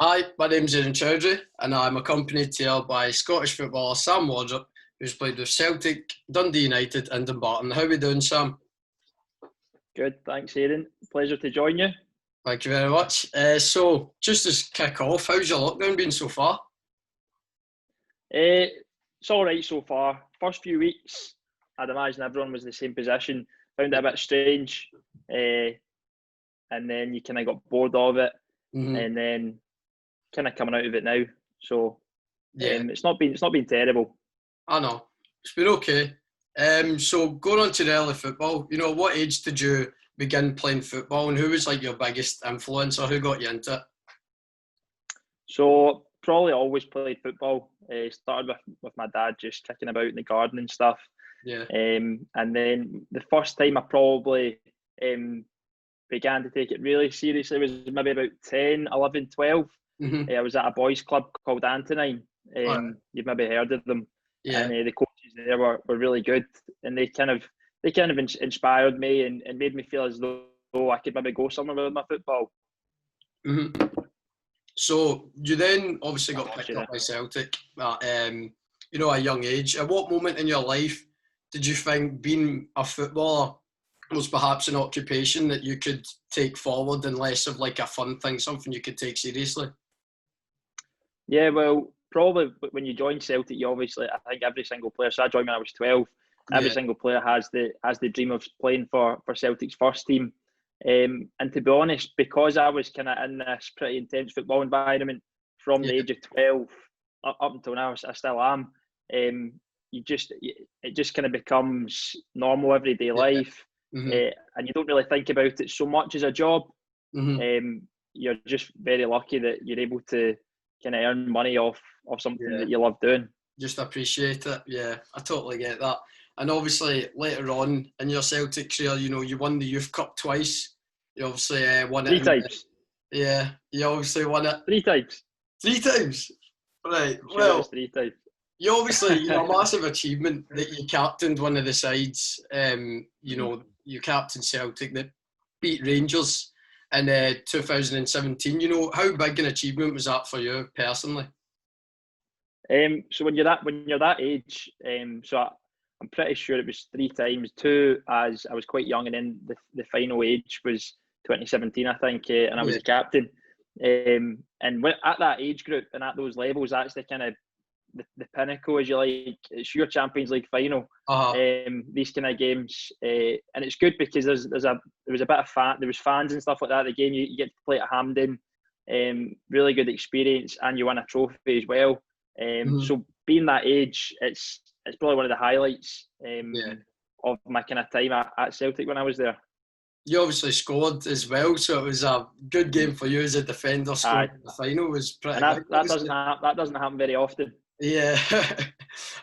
Hi, my name's Aaron Chauhdry and I'm accompanied here by Scottish footballer Sam Wardrop, who's played with Celtic, Dundee United and Dumbarton. How are we doing, Sam? Good, thanks, Aaron. Pleasure to join you. Thank you very much. So, just to kick off, how's your lockdown been so far? It's all right so far. First few weeks, I'd imagine everyone was in the same position. Found it a bit strange, and then you kind of got bored of it, and then kind of coming out of it now. So, it's not been terrible. I know, it's been okay. So going on to the early football, what age did you begin playing football, and who was like your biggest influence, or who got you into it? So probably always played football. Started with my dad just kicking about in the garden and stuff. Yeah. And then the first time I probably began to take it really seriously was maybe about 10, 11, 12. I was at a boys' club called Antonine. You've maybe heard of them. Yeah. And the coaches there were really good, and they kind of inspired me and made me feel as though I could maybe go somewhere with my football. So you then obviously got picked up by Celtic at a young age. At what moment in your life did you think being a footballer was perhaps an occupation that you could take forward and less of like a fun thing, something you could take seriously? Yeah, well, probably when you join Celtic, you obviously, I think every single player, so I joined when I was 12, every single player has the dream of playing for Celtic's first team. And to be honest, because I was kind of in this pretty intense football environment from the age of 12 up until now, I still am, it just kind of becomes normal everyday life. And you don't really think about it so much as a job. You're just very lucky that you're able to kind of earn money off something that you love doing. Just appreciate it. Yeah, I totally get that. And obviously later on in your Celtic career, you won the Youth Cup twice. You obviously won it. 3 times. Yeah, you obviously won it. 3 times. 3 times? Right, sure, well. It was 3 times. You obviously, a massive achievement that you captained one of the sides. You captained Celtic that beat Rangers in 2017. How big an achievement was that for you personally? So when you're that age, I'm pretty sure it was 3 times. 2 as I was quite young, and then the final age was 2017, I think, and I was a captain. And at that age group and at those levels, that's the kind of the pinnacle, as you like. It's your Champions League final. These kind of games, and it's good because there was a bit of there was fans and stuff like that. The game you get to play at Hampden, really good experience, and you win a trophy as well. So being that age, it's probably one of the highlights of my kind of time at Celtic when I was there. You obviously scored as well, so it was a good game for you as a defender. Scoring in the final was pretty. And that doesn't happen very often. Yeah,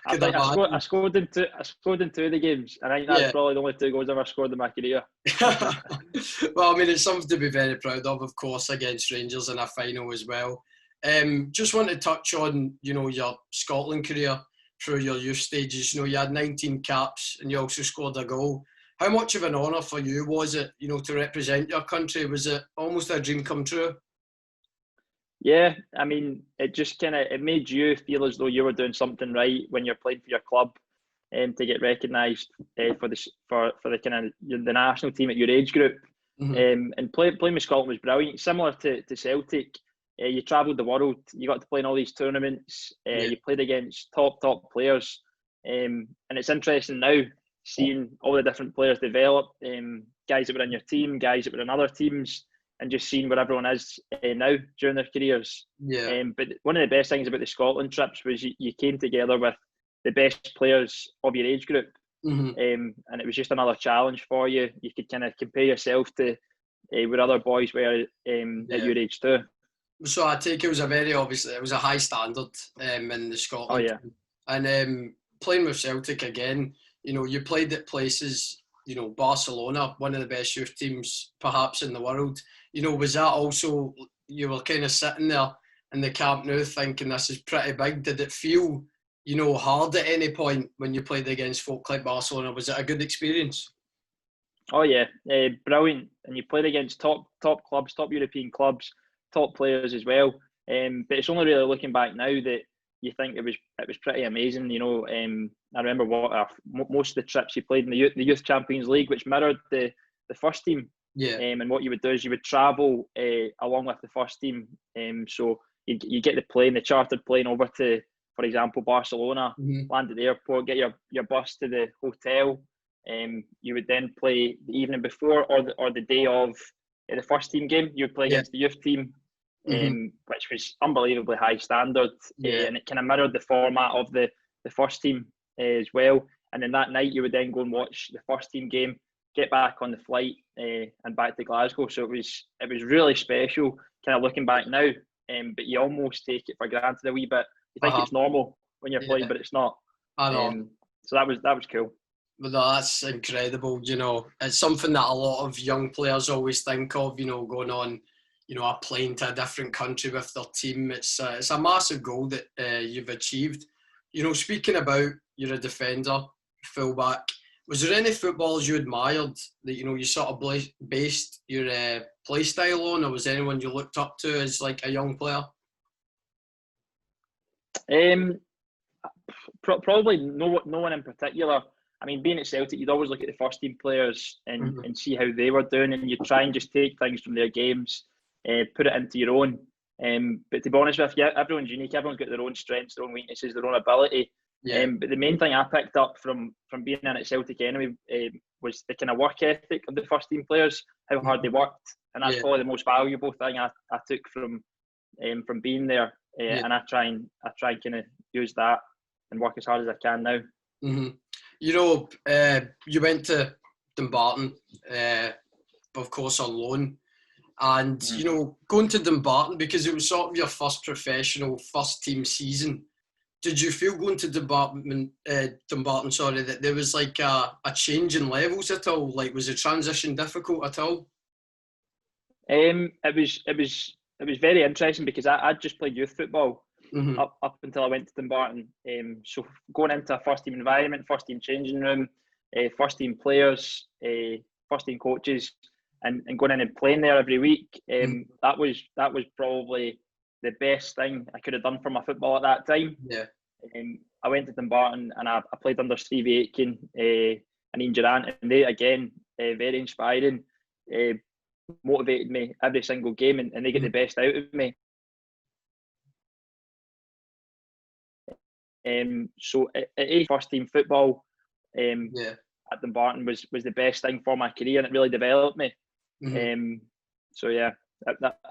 I scored in 2 of the games, and I think that's probably the only 2 goals I've ever scored in my career. Well, I mean, it's something to be very proud of course, against Rangers in a final as well. Just want to touch on, your Scotland career through your youth stages. You had 19 caps and you also scored a goal. How much of an honour for you was it, to represent your country? Was it almost a dream come true? Yeah, I mean, it just it made you feel as though you were doing something right when you're playing for your club, to get recognised for the kind of the national team at your age group. And playing with Scotland was brilliant. Similar to Celtic, you travelled the world. You got to play in all these tournaments. You played against top players, and it's interesting now seeing all the different players develop. Guys that were in your team, guys that were in other teams, and just seeing where everyone is now during their careers. But one of the best things about the Scotland trips was you came together with the best players of your age group, and it was just another challenge for you. You could kind of compare yourself to where other boys were at your age too. So I take it was it was a high standard in the Scotland. Oh yeah. And playing with Celtic again, you played at places, Barcelona, one of the best youth teams perhaps in the world. Was that also, you were kind of sitting there in the Camp Nou thinking this is pretty big? Did it feel, hard at any point when you played against folk like Barcelona? Was it a good experience? Oh yeah, brilliant. And you played against top clubs, top European clubs, top players as well. But it's only really looking back now that you think it was pretty amazing. You know, I remember most of the trips you played in the Youth Champions League, which mirrored the first team. Yeah. And what you would do is you would travel along with the first team. So you get the chartered plane over to, for example, Barcelona, land at the airport, get your bus to the hotel. You would then play the evening before or the day of the first team game. You would play against the youth team, which was unbelievably high standard, and it kind of mirrored the format of the first team as well. And then that night you would then go and watch the first team game, get back on the flight and back to Glasgow. So it was really special, kind of looking back now. But you almost take it for granted a wee bit. You think it's normal when you're playing, but it's not. I know. So that was cool. But that's incredible. You know, it's something that a lot of young players always think of. You know, going on, you know, a plane to a different country with their team. It's a massive goal that you've achieved. You know, speaking about you're a defender, fullback. Was there any footballers you admired that, you know, you sort of based your play style on, or was anyone you looked up to as like a young player? Probably no one in particular. I mean, being at Celtic, you'd always look at the first team players and see how they were doing, and you'd try and just take things from their games, put it into your own. But to be honest with you, everyone's unique. Everyone's got their own strengths, their own weaknesses, their own ability. But the main thing I picked up from being in at Celtic anyway was the kind of work ethic of the first team players, how hard they worked, and that's probably the most valuable thing I took from being there. And I try and kind of use that and work as hard as I can now. You know, you went to Dumbarton, of course, on loan. And, you know, going to Dumbarton, because it was sort of your first professional, first team season, did you feel going to Dumbarton, that there was like a change in levels at all? Like, was the transition difficult at all? It was very interesting because I just played youth football up until I went to Dumbarton. So going into a first team environment, first team changing room, first team players, first team coaches, and going in and playing there every week, that was probably the best thing I could have done for my football at that time. I went to Dumbarton and I played under Stevie Aitken and Ian Durant, and they again very inspiring, motivated me every single game, and they get the best out of me. So first team football at Dumbarton was the best thing for my career, and it really developed me. So yeah,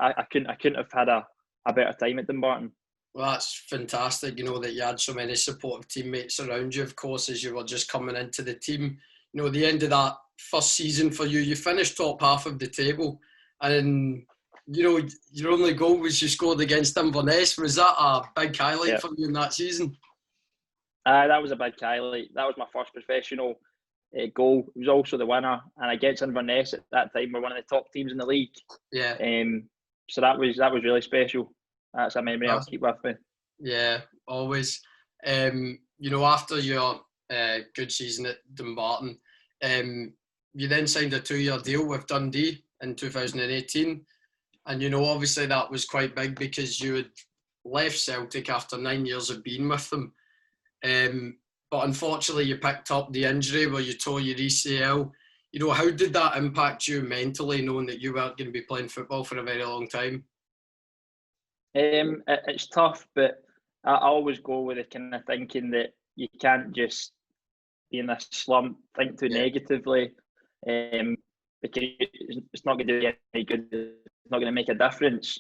I couldn't have had a better time at Dumbarton. Well, that's fantastic, you know, that you had so many supportive teammates around you, of course, as you were just coming into the team. You know, the end of that first season for you, you finished top half of the table, and, you know, your only goal was you scored against Inverness. Was that a big highlight for you in that season? That was a big highlight. That was my first professional goal. It was also the winner, and against Inverness at that time, we're one of the top teams in the league. So that was really special. That's a memory I'll keep with me. Yeah, always. You know, after your good season at Dumbarton, you then signed a 2-year deal with Dundee in 2018. And, you know, obviously that was quite big because you had left Celtic after 9 years of being with them. But unfortunately, you picked up the injury where you tore your ACL. You know, how did that impact you mentally, knowing that you weren't going to be playing football for a very long time? It's tough, but I always go with the kind of thinking that you can't just be in this slump, think too negatively, because it's not going to do any good. It's not going to make a difference.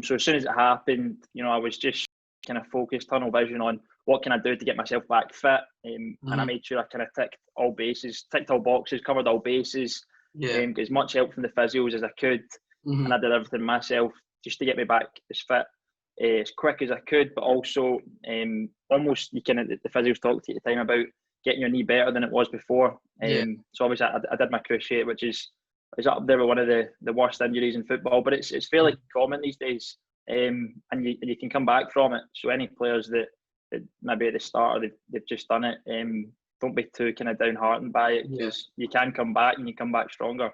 So as soon as it happened, you know, I was just kind of focused, tunnel vision on what can I do to get myself back fit, and I made sure I kind of ticked all boxes, covered all bases, got as much help from the physios as I could, and I did everything myself just to get me back as fit, as quick as I could, but also almost the physios talked at the time about getting your knee better than it was before. So obviously I did my cruciate, which is up there with one of the worst injuries in football, but it's fairly common these days, and you can come back from it. So any players that maybe at the start they've just done it, don't be too kind of downhearted by it, because you can come back and you come back stronger.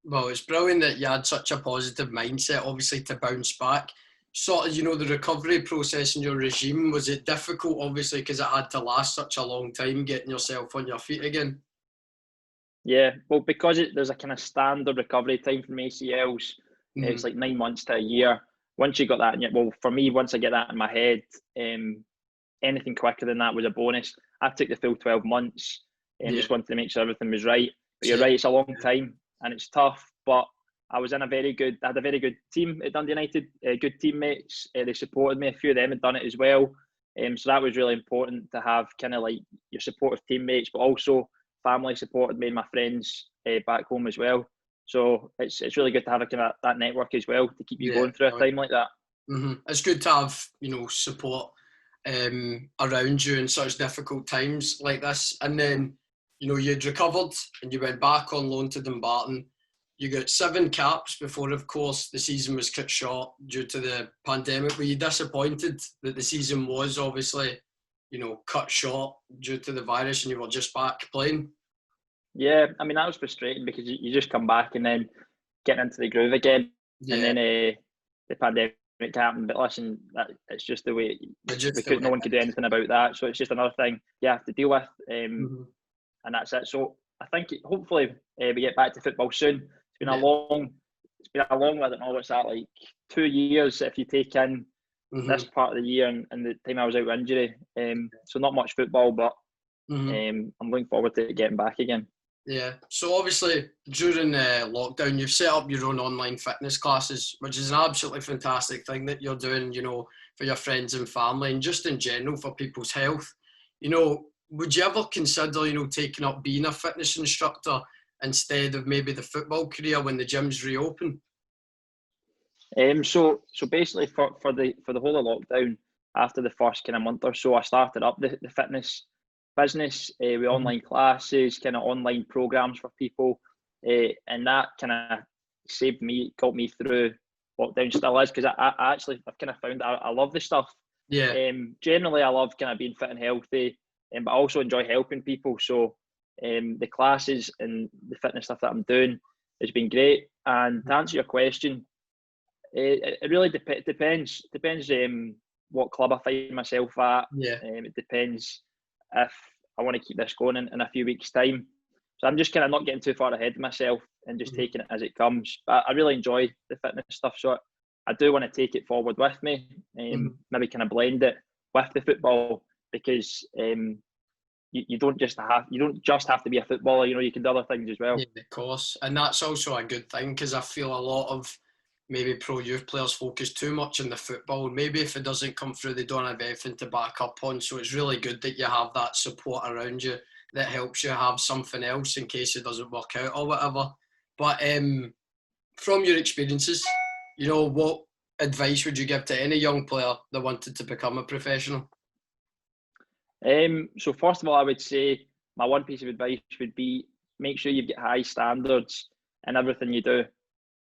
Well, it's brilliant that you had such a positive mindset, obviously, to bounce back. sort of, the recovery process in your regime? Was it difficult, obviously, because it had to last such a long time, getting yourself on your feet again? Yeah, well, because there's a kind of standard recovery time from ACLs, it's like 9 months to a year. Once you got that, for me, once I get that in my head, anything quicker than that was a bonus. I took the full 12 months and just wanted to make sure everything was right. But you're right, it's a long time and it's tough, but I had a very good team at Dundee United, good teammates. They supported me. A few of them had done it as well. So that was really important to have kind of like your supportive teammates, but also family supported me and my friends back home as well. So it's really good to have a kind of that network as well to keep you going through a time like that. It's good to have, support around you in such difficult times like this. And then, you'd recovered and you went back on loan to Dumbarton. You got 7 caps before, of course, the season was cut short due to the pandemic. Were you disappointed that the season was obviously, cut short due to the virus and you were just back playing? Yeah, I mean, that was frustrating because you just come back and then getting into the groove again. Yeah. And then the pandemic happened. But listen, it's just the way, no one could do anything about that. So it's just another thing you have to deal with. And that's it. So I think hopefully we get back to football soon. It's been a long, I don't know what's that, like 2 years if you take in this part of the year and the time I was out with injury. So not much football, but I'm looking forward to getting back again. Yeah. So obviously during lockdown, you've set up your own online fitness classes, which is an absolutely fantastic thing that you're doing, for your friends and family and just in general for people's health. Would you ever consider, taking up being a fitness instructor instead of maybe the football career when the gyms reopen? So basically for the whole of lockdown, after the first kind of month or so, I started up the fitness business with online classes, kind of online programs for people, and that kind of saved me, got me through lockdown. Still is, because I've kind of found that I love this stuff. Yeah. Generally, I love kind of being fit and healthy, but I also enjoy helping people. So the classes and the fitness stuff that I'm doing has been great. And to answer your question, it really depends. Depends what club I find myself at. Yeah. It depends if I want to keep this going in a few weeks' time. So I'm just kind of not getting too far ahead of myself and just taking it as it comes. But I really enjoy the fitness stuff. So I do want to take it forward with me, maybe kind of blend it with the football, because you don't just have to be a footballer. You can do other things as well. Yeah, of course. And that's also a good thing, because I feel a lot of maybe pro youth players focus too much on the football. Maybe if it doesn't come through, they don't have anything to back up on. So it's really good that you have that support around you that helps you have something else in case it doesn't work out or whatever. But from your experiences, what advice would you give to any young player that wanted to become a professional? So first of all, I would say my one piece of advice would be make sure you get high standards in everything you do.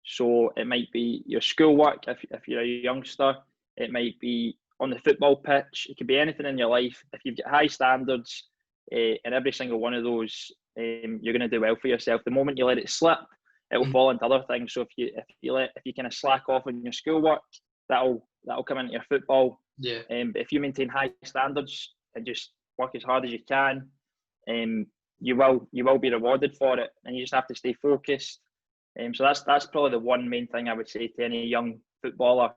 So it might be your schoolwork if you're a youngster. It might be on the football pitch. It could be anything in your life. If you've got high standards in every single one of those, you're going to do well for yourself. The moment you let it slip, it will fall into other things. So if you kind of slack off on your schoolwork, that'll come into your football. Yeah. But if you maintain high standards and just work as hard as you can, you will be rewarded for it, and you just have to stay focused. So that's probably the one main thing I would say to any young footballer.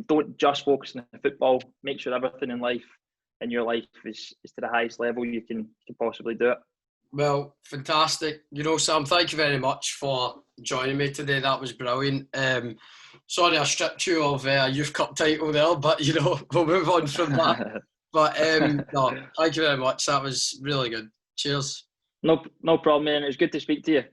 Don't just focus on the football. Make sure everything in your life is to the highest level you can possibly do it. Well, fantastic. Sam, thank you very much for joining me today. That was brilliant. Sorry I stripped you of a Youth Cup title there, but we'll move on from that. But no, thank you very much. That was really good. Cheers. No problem, man. It was good to speak to you.